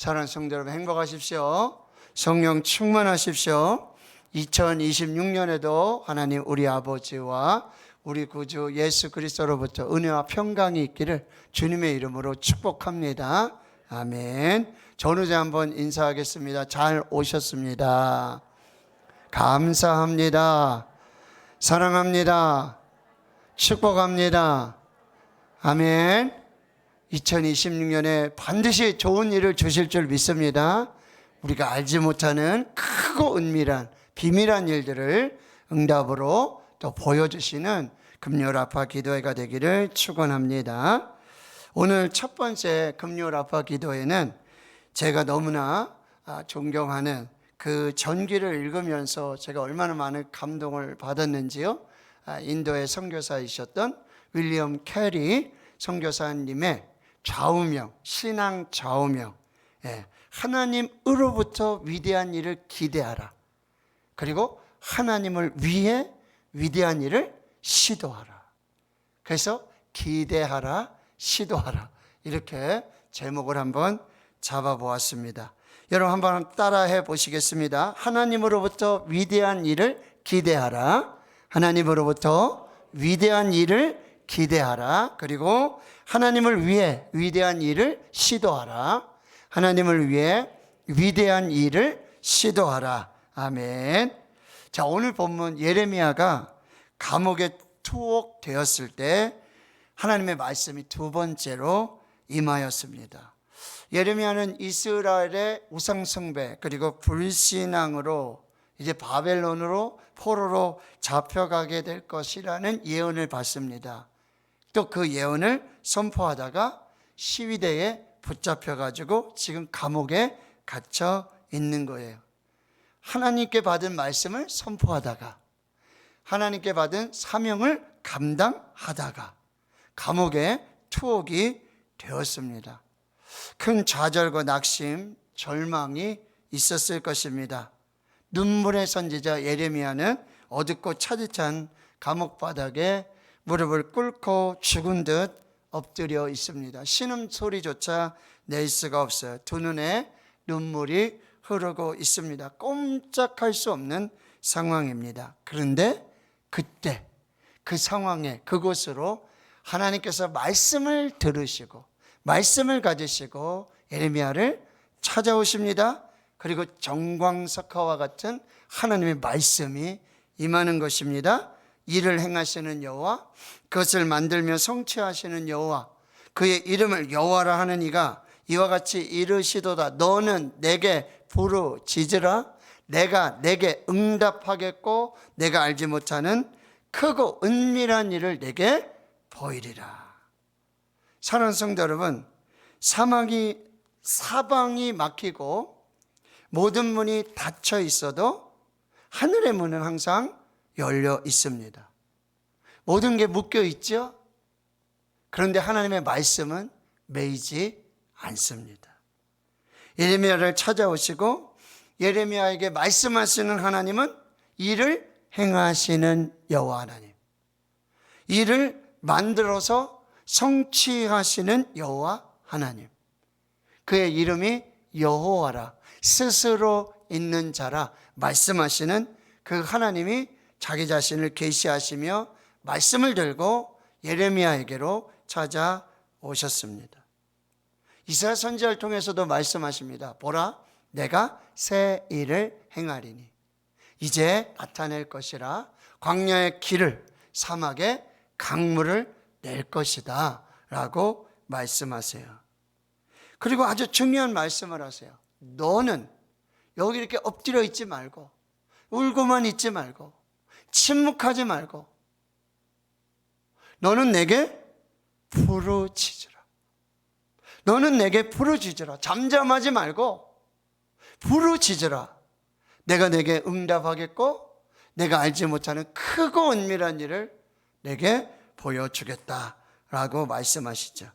사랑하는 성도 여러분, 행복하십시오. 성령 충만하십시오. 2026년에도 하나님 우리 아버지와 우리 구주 예수 그리스도로부터 은혜와 평강이 있기를 주님의 이름으로 축복합니다. 아멘. 전우제 한번 인사하겠습니다. 잘 오셨습니다. 감사합니다. 사랑합니다. 축복합니다. 아멘. 2026년에 반드시 좋은 일을 주실 줄 믿습니다. 우리가 알지 못하는 크고 은밀한 비밀한 일들을 응답으로 또 보여주시는 금요 라파 기도회가 되기를 축원합니다. 오늘 첫 번째 금요 라파 기도회는 제가 너무나 존경하는 그 전기를 읽으면서 제가 얼마나 많은 감동을 받았는지요. 인도의 선교사이셨던 윌리엄 캐리 선교사님의 좌우명, 신앙 좌우명, 하나님으로부터 위대한 일을 기대하라. 그리고 하나님을 위해 위대한 일을 시도하라. 그래서 기대하라, 시도하라, 이렇게 제목을 한번 잡아보았습니다. 여러분 한번 따라해 보시겠습니다. 하나님으로부터 위대한 일을 기대하라. 하나님으로부터 위대한 일을 기대하라. 그리고 하나님을 위해 위대한 일을 시도하라. 하나님을 위해 위대한 일을 시도하라. 아멘. 자, 오늘 본문 예레미야가 감옥에 투옥되었을 때 하나님의 말씀이 두 번째로 임하였습니다. 예레미야는 이스라엘의 우상숭배 그리고 불신앙으로 이제 바벨론으로 포로로 잡혀가게 될 것이라는 예언을 받습니다. 또 그 예언을 선포하다가 시위대에 붙잡혀가지고 지금 감옥에 갇혀 있는 거예요. 하나님께 받은 말씀을 선포하다가 하나님께 받은 사명을 감당하다가 감옥에 투옥이 되었습니다. 큰 좌절과 낙심, 절망이 있었을 것입니다. 눈물의 선지자 예레미야는 어둡고 차디찬 감옥 바닥에 무릎을 꿇고 죽은 듯 엎드려 있습니다. 신음소리조차 낼 수가 없어요. 두 눈에 눈물이 흐르고 있습니다. 꼼짝할 수 없는 상황입니다. 그런데 그때 그 상황에 그곳으로 하나님께서 말씀을 들으시고 말씀을 가지시고 예레미야를 찾아오십니다. 그리고 정광석화와 같은 하나님의 말씀이 임하는 것입니다. 일을 행하시는 여호와, 그것을 만들며 성취하시는 여호와, 그의 이름을 여호와라 하는 이가 이와 같이 이르시도다. 너는 내게 부르짖으라. 내가 내게 응답하겠고 내가 알지 못하는 크고 은밀한 일을 내게 보이리라. 사랑하는 성도 여러분, 사방이 막히고 모든 문이 닫혀 있어도 하늘의 문은 항상 열려 있습니다. 모든 게 묶여 있죠? 그런데 하나님의 말씀은 매이지 않습니다. 예레미야를 찾아오시고 예레미야에게 말씀하시는 하나님은 일을 행하시는 여호와 하나님, 일을 만들어서 성취하시는 여호와 하나님, 그의 이름이 여호와라, 스스로 있는 자라 말씀하시는 그 하나님이 자기 자신을 계시하시며 말씀을 들고 예레미야에게로 찾아오셨습니다. 이사야 선지자를 통해서도 말씀하십니다. 보라, 내가 새 일을 행하리니 이제 나타낼 것이라. 광야의 길을, 사막에 강물을 낼 것이다 라고 말씀하세요. 그리고 아주 중요한 말씀을 하세요. 너는 여기 이렇게 엎드려 있지 말고 울고만 있지 말고 침묵하지 말고 너는 내게 부르짖으라. 너는 내게 부르짖으라. 잠잠하지 말고 부르짖으라. 내가 내게 응답하겠고 내가 알지 못하는 크고 은밀한 일을 내게 보여주겠다라고 말씀하시죠.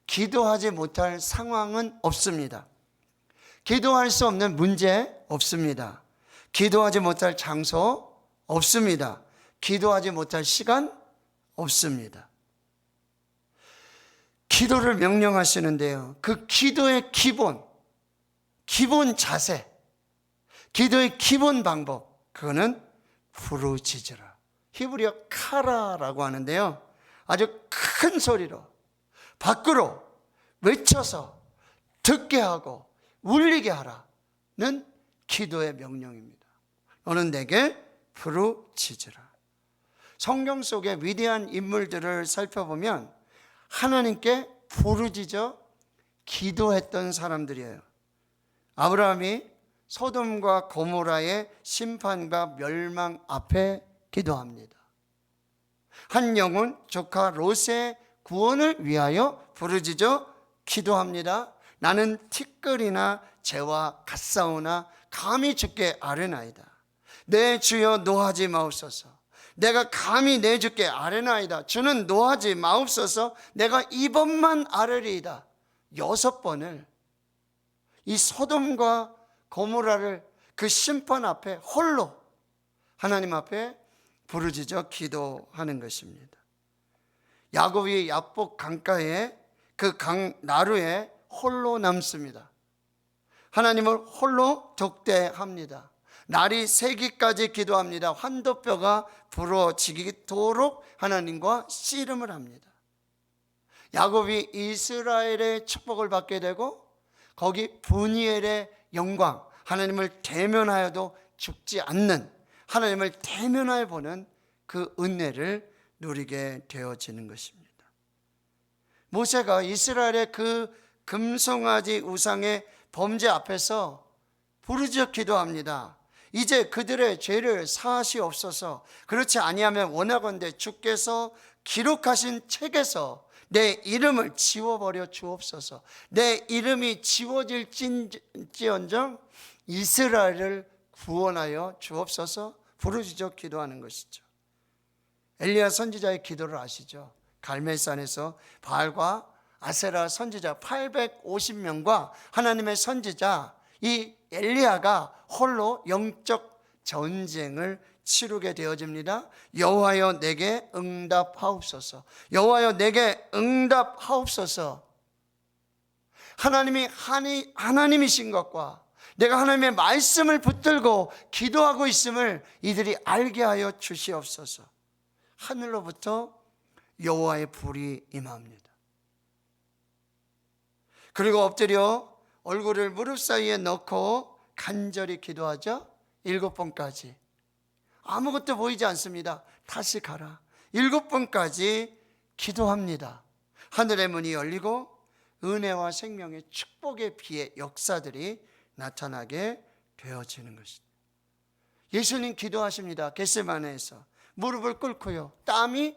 기도하지 못할 상황은 없습니다. 기도할 수 없는 문제 없습니다. 기도하지 못할 장소 없습니다. 기도하지 못할 시간 없습니다. 기도를 명령하시는데요, 그 기도의 기본, 기본 자세, 기도의 기본 방법, 그거는 부르짖으라. 히브리어 카라라고 하는데요, 아주 큰 소리로 밖으로 외쳐서 듣게 하고 울리게 하라는 기도의 명령입니다. 너는 내게 부르짖으라. 성경 속의 위대한 인물들을 살펴보면 하나님께 부르짖어 기도했던 사람들이에요. 아브라함이 소돔과 고모라의 심판과 멸망 앞에 기도합니다. 한 영혼 조카 롯의 구원을 위하여 부르짖어 기도합니다. 나는 티끌이나 재와 같사오나 감히 주께 아뢰나이다. 내 주여 노하지 마옵소서. 내가 감히 내 주께 아뢰나이다. 주는 노하지 마옵소서. 내가 이번만 아뢰리이다. 6번을 이 소돔과 고모라를 그 심판 앞에 홀로 하나님 앞에 부르짖어 기도하는 것입니다. 야곱이 야복 강가에 그 강 나루에 홀로 남습니다. 하나님을 홀로 독대합니다. 날이 새기까지 기도합니다. 환도뼈가 부러지도록 하나님과 씨름을 합니다. 야곱이 이스라엘의 축복을 받게 되고 거기 분이엘의 영광, 하나님을 대면하여도 죽지 않는, 하나님을 대면하여 보는 그 은혜를 누리게 되어지는 것입니다. 모세가 이스라엘의 그 금송아지 우상의 범죄 앞에서 부르짖어 기도합니다. 이제 그들의 죄를 사하시옵소서. 그렇지 아니하면 원하건대 주께서 기록하신 책에서 내 이름을 지워버려 주옵소서. 내 이름이 지워질지언정 이스라엘을 구원하여 주옵소서. 부르짖어 기도하는 것이죠. 엘리야 선지자의 기도를 아시죠? 갈멜산에서 바알과 아세라 선지자 850명과 하나님의 선지자 이 엘리야가 홀로 영적 전쟁을 치르게 되어집니다. 여호와여 내게 응답하옵소서. 여호와여 내게 응답하옵소서. 하나님이 하나님이신 것과 내가 하나님의 말씀을 붙들고 기도하고 있음을 이들이 알게 하여 주시옵소서. 하늘로부터 여호와의 불이 임합니다. 그리고 엎드려 얼굴을 무릎 사이에 넣고 간절히 기도하죠. 7번까지. 아무것도 보이지 않습니다. 다시 가라. 7번까지 기도합니다. 하늘의 문이 열리고 은혜와 생명의 축복의 비의 역사들이 나타나게 되어지는 것입니다. 예수님 기도하십니다. 겟세마네에서 무릎을 꿇고요, 땀이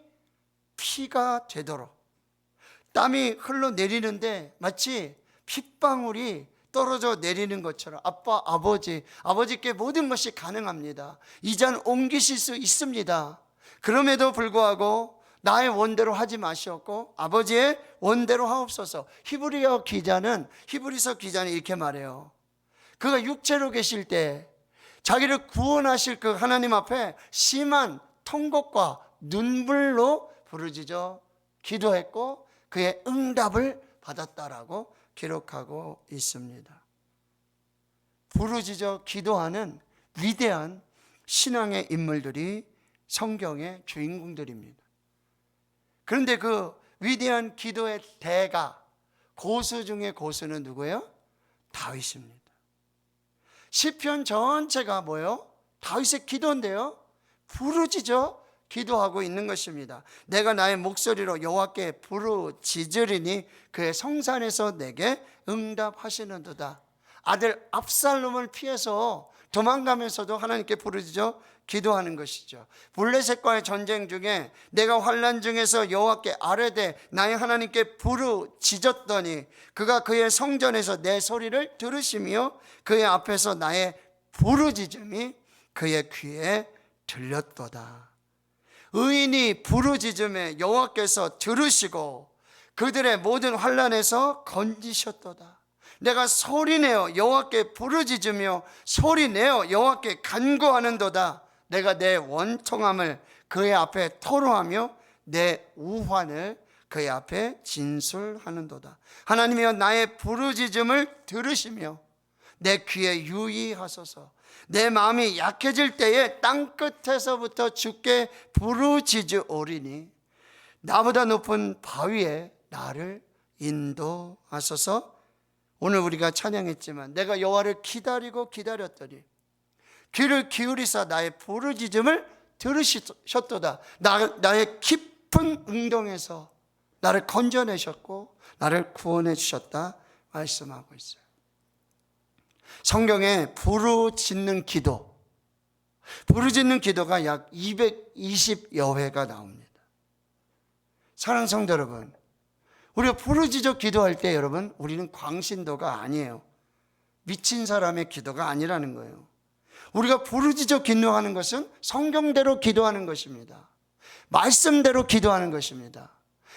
피가 되도록, 땀이 흘러내리는데 마치 핏방울이 떨어져 내리는 것처럼 아버지께 모든 것이 가능합니다. 이 잔 옮기실 수 있습니다. 그럼에도 불구하고 나의 원대로 하지 마시옵고 아버지의 원대로 하옵소서. 히브리서 기자는 이렇게 말해요. 그가 육체로 계실 때 자기를 구원하실 그 하나님 앞에 심한 통곡과 눈물로 부르짖어 기도했고 그의 응답을 받았다라고 기록하고 있습니다. 부르짖어 기도하는 위대한 신앙의 인물들이 성경의 주인공들입니다. 그런데 그 위대한 기도의 대가, 고수 중의 고수는 누구예요? 다윗입니다. 시편 전체가 뭐예요? 다윗의 기도인데요, 부르짖어 기도하고 있는 것입니다. 내가 나의 목소리로 여호와께 부르짖으리니 그의 성산에서 내게 응답하시는도다. 아들 압살롬을 피해서 도망가면서도 하나님께 부르짖어 기도하는 것이죠. 블레셋과의 전쟁 중에 내가 환난 중에서 여호와께 아뢰되 나의 하나님께 부르짖었더니 그가 그의 성전에서 내 소리를 들으시며 그의 앞에서 나의 부르짖음이 그의 귀에 들렸도다. 의인이 부르짖음에 여호와께서 들으시고 그들의 모든 환난에서 건지셨도다. 내가 소리내어 여호와께 부르짖으며 소리내어 여호와께 간구하는도다. 내가 내 원통함을 그의 앞에 토로하며 내 우환을 그의 앞에 진술하는도다. 하나님이여 나의 부르짖음을 들으시며 내 귀에 유의하소서. 내 마음이 약해질 때에 땅끝에서부터 주께 부르짖으오리니 나보다 높은 바위에 나를 인도하소서. 오늘 우리가 찬양했지만 내가 여호와를 기다리고 기다렸더니 귀를 기울이사 나의 부르짖음을 들으셨도다. 나의 깊은 응동에서 나를 건져내셨고 나를 구원해 주셨다 말씀하고 있어요. 성경에 부르짖는 기도가 약 220여 회가 나옵니다. 사랑하는 성도 여러분, 우리가 부르짖어 기도할 때 여러분, 우리는 광신도가 아니에요. 미친 사람의 기도가 아니라는 거예요. 우리가 부르짖어 기도하는 것은 성경대로 기도하는 것입니다. 말씀대로 기도하는 것입니다.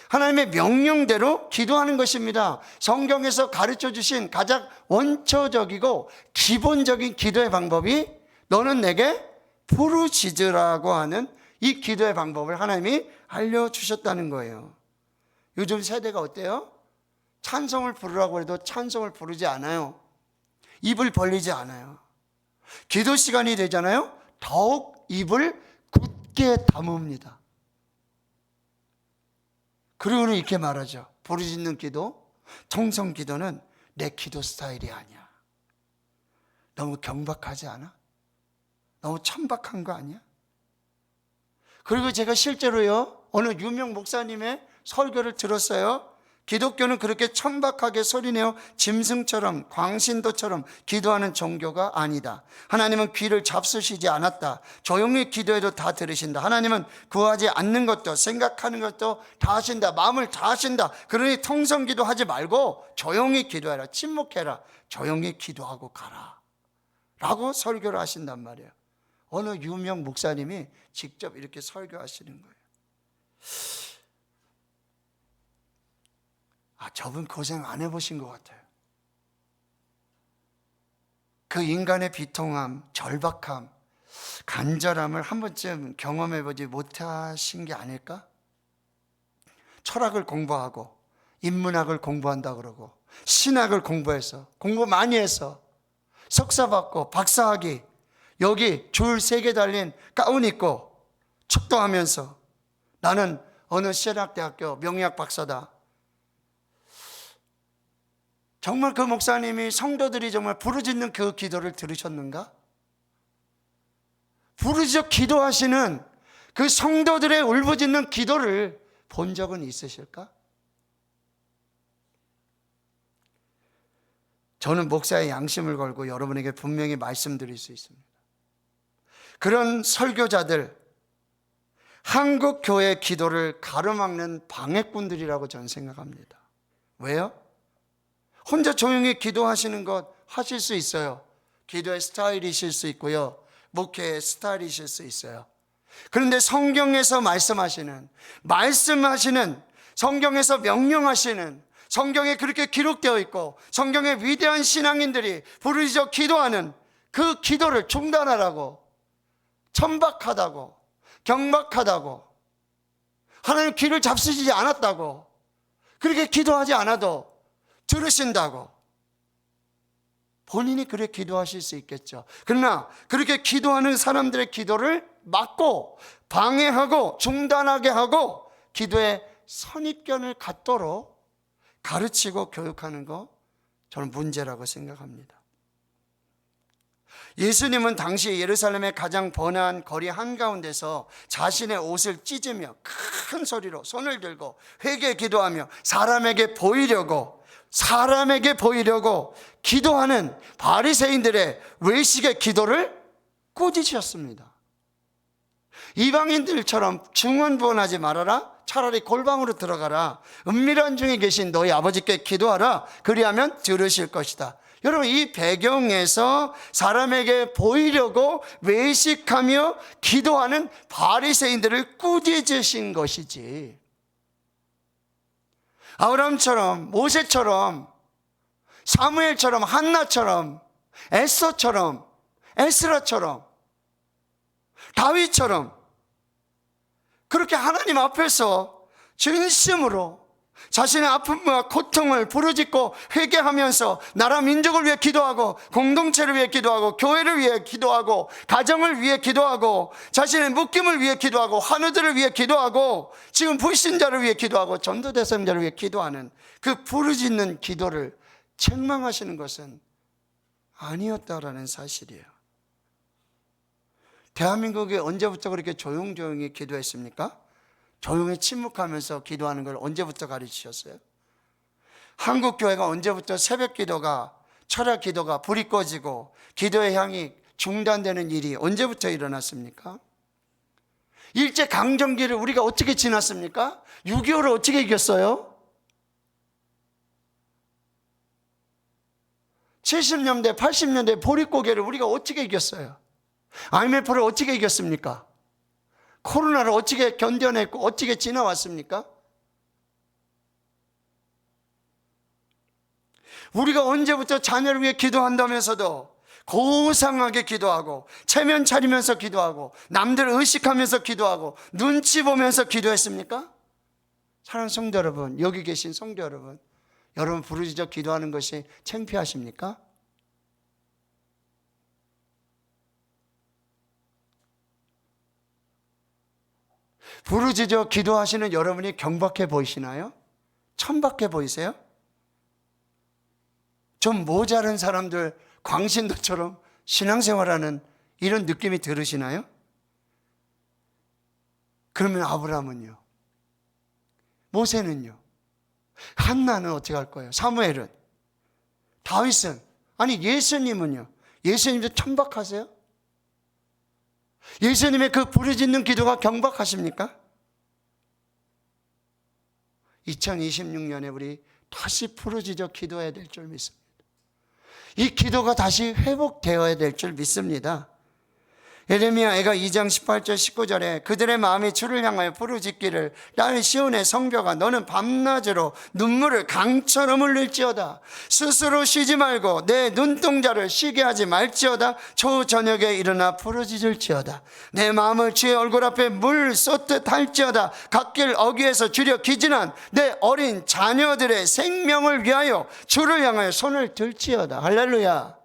하나님의 명령대로 기도하는 것입니다. 성경에서 가르쳐 주신 가장 원초적이고 기본적인 기도의 방법이 너는 내게 부르짖으라고 하는 이 기도의 방법을 하나님이 알려주셨다는 거예요. 요즘 세대가 어때요? 찬송을 부르라고 해도 찬송을 부르지 않아요. 입을 벌리지 않아요. 기도 시간이 되잖아요. 더욱 입을 굳게 다뭅니다. 그리고는 이렇게 말하죠. 부르짖는 기도, 통성 기도는 내 기도 스타일이 아니야. 너무 경박하지 않아? 너무 천박한 거 아니야? 그리고 제가 실제로요, 어느 유명 목사님의 설교를 들었어요. 기독교는 그렇게 천박하게 소리내어 짐승처럼 광신도처럼 기도하는 종교가 아니다. 하나님은 귀를 잡수시지 않았다. 조용히 기도해도 다 들으신다. 하나님은 구하지 않는 것도 생각하는 것도 다 하신다. 마음을 다 하신다. 그러니 통성기도 하지 말고 조용히 기도해라. 침묵해라. 조용히 기도하고 가라 라고 설교를 하신단 말이에요. 어느 유명 목사님이 직접 이렇게 설교하시는 거예요. 저분 고생 안 해보신 것 같아요. 그 인간의 비통함, 절박함, 간절함을 한 번쯤 경험해보지 못하신 게 아닐까? 철학을 공부하고 인문학을 공부한다 그러고 신학을 공부해서 공부 많이 해서 석사 받고 박사학위, 여기 줄 3개 달린 가운 입고 축도하면서 나는 어느 신학대학교 명예학 박사다. 정말 그 목사님이 성도들이 정말 부르짖는 그 기도를 들으셨는가? 부르짖어 기도하시는 그 성도들의 울부짖는 기도를 본 적은 있으실까? 저는 목사의 양심을 걸고 여러분에게 분명히 말씀드릴 수 있습니다. 그런 설교자들, 한국 교회 기도를 가로막는 방해꾼들이라고 저는 생각합니다. 왜요? 혼자 조용히 기도하시는 것 하실 수 있어요. 기도의 스타일이실 수 있고요. 목회의 스타일이실 수 있어요. 그런데 성경에서 말씀하시는 성경에서 명령하시는, 성경에 그렇게 기록되어 있고 성경의 위대한 신앙인들이 부르짖어 기도하는 그 기도를 중단하라고, 천박하다고, 경박하다고, 하나님 귀를 잡수시지 않았다고, 그렇게 기도하지 않아도 들으신다고, 본인이 그렇게 기도하실 수 있겠죠. 그러나 그렇게 기도하는 사람들의 기도를 막고 방해하고 중단하게 하고 기도에 선입견을 갖도록 가르치고 교육하는 거, 저는 문제라고 생각합니다. 예수님은 당시 예루살렘의 가장 번화한 거리 한가운데서 자신의 옷을 찢으며 큰 소리로 손을 들고 회개 기도하며 사람에게 보이려고 기도하는 바리새인들의 외식의 기도를 꾸짖으셨습니다. 이방인들처럼 중언부언하지 말아라. 차라리 골방으로 들어가라. 은밀한 중에 계신 너희 아버지께 기도하라. 그리하면 들으실 것이다. 여러분, 이 배경에서 사람에게 보이려고 외식하며 기도하는 바리새인들을 꾸짖으신 것이지, 아브라함처럼, 모세처럼, 사무엘처럼, 한나처럼, 에서처럼, 에스라처럼, 다윗처럼 그렇게 하나님 앞에서 진심으로 자신의 아픔과 고통을 부르짖고 회개하면서 나라 민족을 위해 기도하고, 공동체를 위해 기도하고, 교회를 위해 기도하고, 가정을 위해 기도하고, 자신의 묶임을 위해 기도하고, 환우들을 위해 기도하고, 지금 불신자를 위해 기도하고, 전도대상자를 위해 기도하는 그 부르짖는 기도를 책망하시는 것은 아니었다라는 사실이에요. 대한민국이 언제부터 그렇게 조용조용히 기도했습니까? 조용히 침묵하면서 기도하는 걸 언제부터 가르치셨어요? 한국교회가 언제부터 새벽 기도가, 철야 기도가 불이 꺼지고 기도의 향이 중단되는 일이 언제부터 일어났습니까? 일제강점기를 우리가 어떻게 지났습니까? 6.25를 어떻게 이겼어요? 70년대, 80년대 보릿고개를 우리가 어떻게 이겼어요? IMF를 어떻게 이겼습니까? 코로나를 어떻게 견뎌냈고 어떻게 지나왔습니까? 우리가 언제부터 자녀를 위해 기도한다면서도 고상하게 기도하고, 체면 차리면서 기도하고, 남들 의식하면서 기도하고, 눈치 보면서 기도했습니까? 사랑하는 성도 여러분, 여기 계신 성도 여러분, 여러분 부르짖어 기도하는 것이 창피하십니까? 부르짖어 기도하시는 여러분이 경박해 보이시나요? 천박해 보이세요? 좀 모자른 사람들, 광신도처럼 신앙생활하는 이런 느낌이 들으시나요? 그러면 아브라함은요? 모세는요? 한나는 어떻게 할 거예요? 사무엘은? 다윗은? 아니 예수님은요? 예수님도 천박하세요? 예수님의 그 부르짖는 기도가 경박하십니까? 2026년에 우리 다시 부르짖어 기도해야 될 줄 믿습니다. 이 기도가 다시 회복되어야 될 줄 믿습니다. 예레미야가 2장 18절 19절에 그들의 마음이 주를 향하여 부르짖기를 딸 시온의 성벽아 너는 밤낮으로 눈물을 강처럼 흘릴지어다. 스스로 쉬지 말고 내 눈동자를 쉬게 하지 말지어다. 초저녁에 일어나 부르짖을지어다. 내 마음을 주의 얼굴 앞에 물 쏟듯 할지어다. 갓길 어귀에서 주려 기진한 내 어린 자녀들의 생명을 위하여 주를 향하여 손을 들지어다. 할렐루야.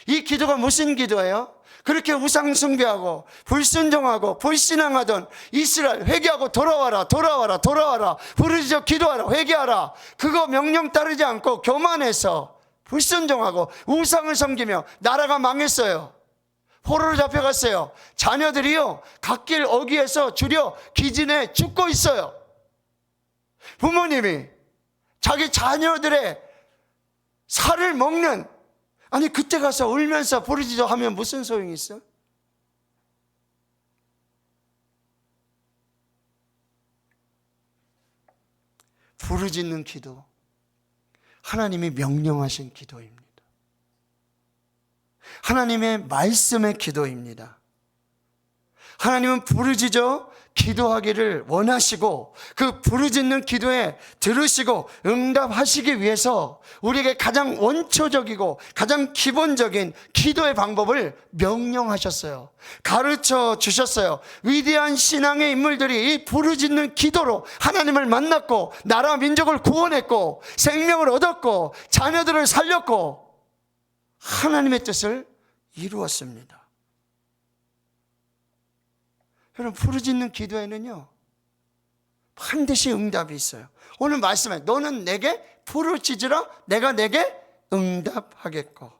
이 기도가 무슨 기도예요? 그렇게 우상 숭배하고 불순종하고 불신앙하던 이스라엘 회개하고 돌아와라 돌아와라 돌아와라 부르짖어 기도하라 회개하라, 그거 명령 따르지 않고 교만해서 불순종하고 우상을 섬기며 나라가 망했어요. 포로로 잡혀갔어요. 자녀들이요 갓길 어귀에서 주려 기진해 죽고 있어요. 부모님이 자기 자녀들의 살을 먹는, 아니 그때 가서 울면서 부르짖어 하면 무슨 소용이 있어? 부르짖는 기도, 하나님이 명령하신 기도입니다. 하나님의 말씀의 기도입니다. 하나님은 부르짖어 기도하기를 원하시고 그 부르짖는 기도에 들으시고 응답하시기 위해서 우리에게 가장 원초적이고 가장 기본적인 기도의 방법을 명령하셨어요. 가르쳐 주셨어요. 위대한 신앙의 인물들이 이 부르짖는 기도로 하나님을 만났고 나라 민족을 구원했고 생명을 얻었고 자녀들을 살렸고 하나님의 뜻을 이루었습니다. 여러분 부르짖는 기도에는요 반드시 응답이 있어요. 오늘 말씀에 너는 내게 부르짖으라 내가 내게 응답하겠고.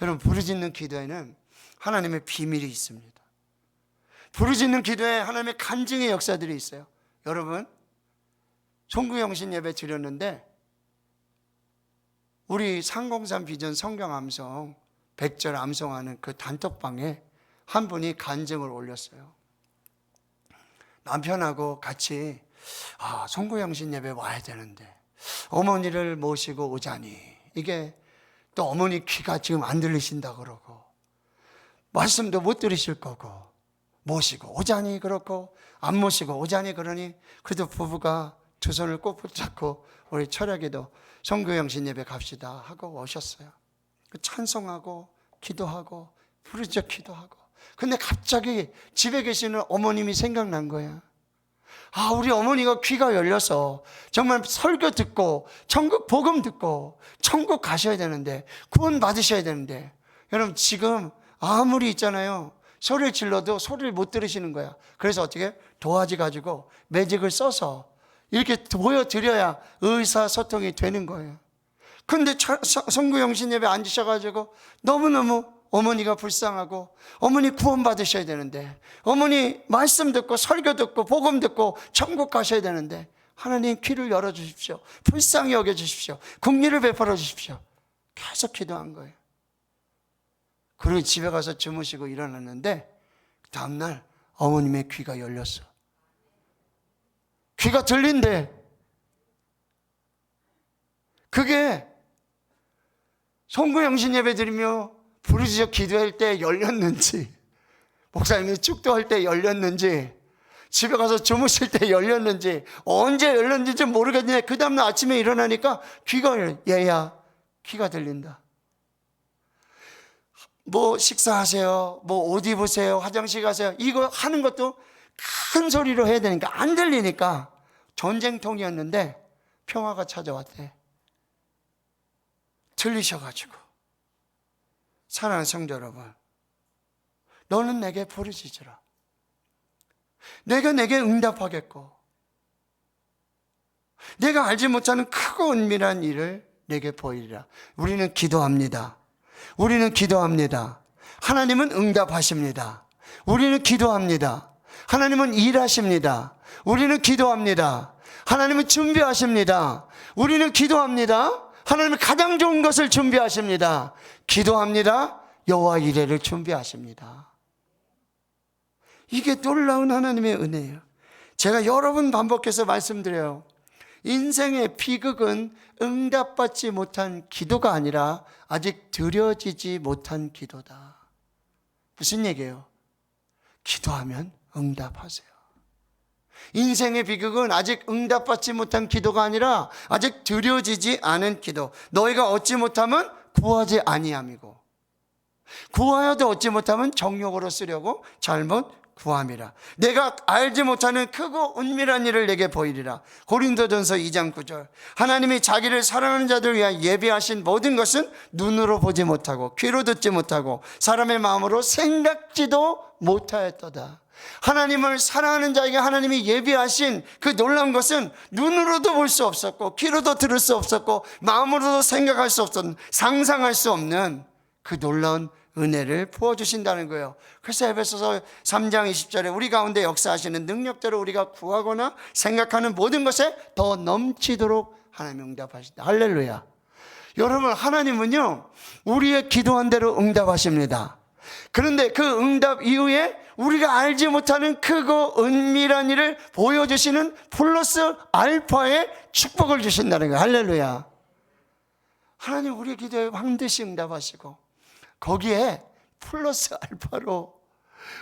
여러분 부르짖는 기도에는 하나님의 비밀이 있습니다. 부르짖는 기도에 하나님의 간증의 역사들이 있어요. 여러분 송구영신 예배 드렸는데 우리 상공산 비전 성경 암송 100절 암송하는 그 단톡방에 한 분이 간증을 올렸어요. 남편하고 같이 송구영신 예배 와야 되는데 어머니를 모시고 오자니 이게 또 어머니 귀가 지금 안 들리신다 그러고 말씀도 못 들으실 거고 모시고 오자니 그렇고 안 모시고 오자니 그러니 그래도 부부가 두 손을 꼭 붙잡고 우리 철야기도 송구영신 예배 갑시다 하고 오셨어요. 찬송하고 기도하고 부르짖어 기도하고. 근데 갑자기 집에 계시는 어머님이 생각난 거야. 우리 어머니가 귀가 열려서 정말 설교 듣고 천국 복음 듣고 천국 가셔야 되는데, 구원 받으셔야 되는데, 여러분 지금 아무리 있잖아요, 소리를 질러도 소리를 못 들으시는 거야. 그래서 어떻게? 도화지 가지고 매직을 써서 이렇게 보여드려야 의사소통이 되는 거예요. 근데 성구영신 예배 앉으셔가지고 너무너무 어머니가 불쌍하고, 어머니 구원 받으셔야 되는데, 어머니 말씀 듣고 설교 듣고 복음 듣고 천국 가셔야 되는데, 하나님 귀를 열어주십시오, 불쌍히 여겨주십시오, 긍휼을 베풀어 주십시오. 계속 기도한 거예요. 그리고 집에 가서 주무시고 일어났는데 다음날 어머님의 귀가 열렸어. 귀가 들린대. 그게 성구영신 예배 드리며 부르짖어 기도할 때 열렸는지, 목사님이 축도할 때 열렸는지, 집에 가서 주무실 때 열렸는지, 언제 열렸는지 모르겠는데 그 다음날 아침에 일어나니까 귀가 얘야 귀가 들린다. 뭐 식사하세요, 뭐 옷 입으세요, 화장실 가세요, 이거 하는 것도 큰 소리로 해야 되니까 안 들리니까 전쟁통이었는데 평화가 찾아왔대. 들리셔가지고. 사랑하는 성도 여러분, 너는 내게 부르짖으라. 내가 내게 응답하겠고, 내가 알지 못하는 크고 은밀한 일을 내게 보이리라. 우리는 기도합니다. 우리는 기도합니다. 하나님은 응답하십니다. 우리는 기도합니다. 하나님은 일하십니다. 우리는 기도합니다. 하나님은 준비하십니다. 우리는 기도합니다. 하나님은 가장 좋은 것을 준비하십니다. 기도합니다. 여호와 이레를 준비하십니다. 이게 놀라운 하나님의 은혜예요. 제가 여러 번 반복해서 말씀드려요. 인생의 비극은 응답받지 못한 기도가 아니라 아직 드려지지 못한 기도다. 무슨 얘기예요? 기도하면 응답하세요. 인생의 비극은 아직 응답받지 못한 기도가 아니라 아직 드려지지 않은 기도. 너희가 얻지 못하면 구하지 아니함이고, 구하여도 얻지 못하면 정욕으로 쓰려고 잘못 구함이라. 내가 알지 못하는 크고 은밀한 일을 내게 보이리라. 고린도전서 2장 9절. 하나님이 자기를 사랑하는 자들 위하여 예비하신 모든 것은 눈으로 보지 못하고 귀로 듣지 못하고 사람의 마음으로 생각지도 못하였도다. 하나님을 사랑하는 자에게 하나님이 예비하신 그 놀라운 것은 눈으로도 볼 수 없었고 귀로도 들을 수 없었고 마음으로도 생각할 수 없었던, 상상할 수 없는 그 놀라운 은혜를 부어주신다는 거예요. 그래서 에베소서 3장 20절에 우리 가운데 역사하시는 능력대로 우리가 구하거나 생각하는 모든 것에 더 넘치도록 하나님 응답하신다. 할렐루야. 여러분, 하나님은요 우리의 기도한 대로 응답하십니다. 그런데 그 응답 이후에 우리가 알지 못하는 크고 은밀한 일을 보여주시는 플러스 알파의 축복을 주신다는 거예요. 할렐루야. 하나님 우리의 기도에 반드시 응답하시고, 거기에 플러스 알파로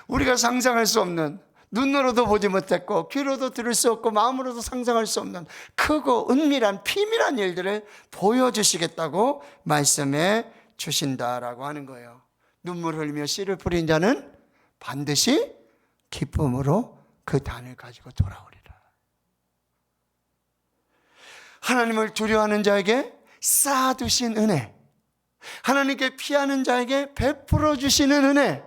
우리가 상상할 수 없는, 눈으로도 보지 못했고 귀로도 들을 수 없고 마음으로도 상상할 수 없는 크고 은밀한 비밀한 일들을 보여주시겠다고 말씀해 주신다라고 하는 거예요. 눈물 흘리며 씨를 뿌린 자는 반드시 기쁨으로 그 단을 가지고 돌아오리라. 하나님을 두려워하는 자에게 쌓아두신 은혜, 하나님께 피하는 자에게 베풀어 주시는 은혜,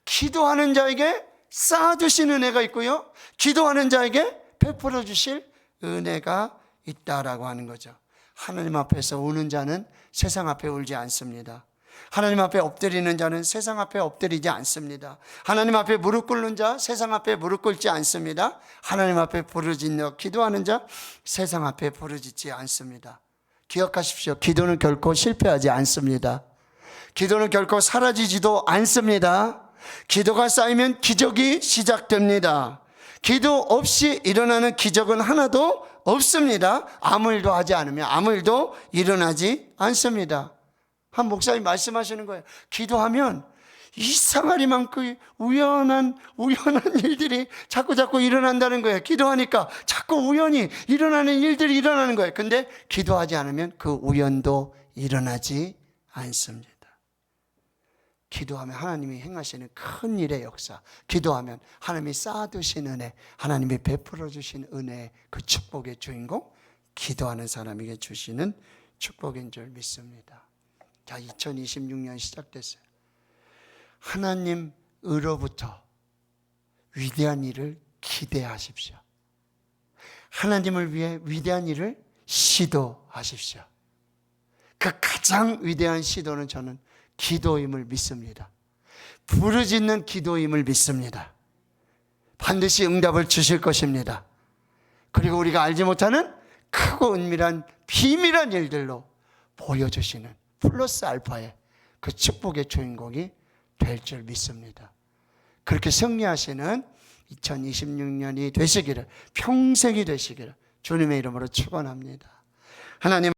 기도하는 자에게 쌓아두신 은혜가 있고요, 기도하는 자에게 베풀어 주실 은혜가 있다라고 하는 거죠. 하나님 앞에서 우는 자는 세상 앞에 울지 않습니다. 하나님 앞에 엎드리는 자는 세상 앞에 엎드리지 않습니다. 하나님 앞에 무릎 꿇는 자 세상 앞에 무릎 꿇지 않습니다. 하나님 앞에 부르짖는 기도하는 자 세상 앞에 부르짖지 않습니다. 기억하십시오. 기도는 결코 실패하지 않습니다. 기도는 결코 사라지지도 않습니다. 기도가 쌓이면 기적이 시작됩니다. 기도 없이 일어나는 기적은 하나도 없습니다. 아무 일도 하지 않으면 아무 일도 일어나지 않습니다. 한 목사님 말씀하시는 거예요. 기도하면 이상하리만큼 우연한 일들이 자꾸 일어난다는 거예요. 기도하니까 자꾸 우연히 일어나는 일들이 일어나는 거예요. 근데 기도하지 않으면 그 우연도 일어나지 않습니다. 기도하면 하나님이 행하시는 큰 일의 역사, 기도하면 하나님이 쌓아두신 은혜, 하나님이 베풀어 주신 은혜의 그 축복의 주인공, 기도하는 사람에게 주시는 축복인 줄 믿습니다. 자, 2026년 시작됐어요. 하나님으로부터 위대한 일을 기대하십시오. 하나님을 위해 위대한 일을 시도하십시오. 그 가장 위대한 시도는 저는 기도임을 믿습니다. 부르짖는 기도임을 믿습니다. 반드시 응답을 주실 것입니다. 그리고 우리가 알지 못하는 크고 은밀한 비밀한 일들로 보여주시는 플러스 알파의 그 축복의 주인공이 될 줄 믿습니다. 그렇게 승리하시는 2026년이 되시기를, 평생이 되시기를 주님의 이름으로 축원합니다. 하나님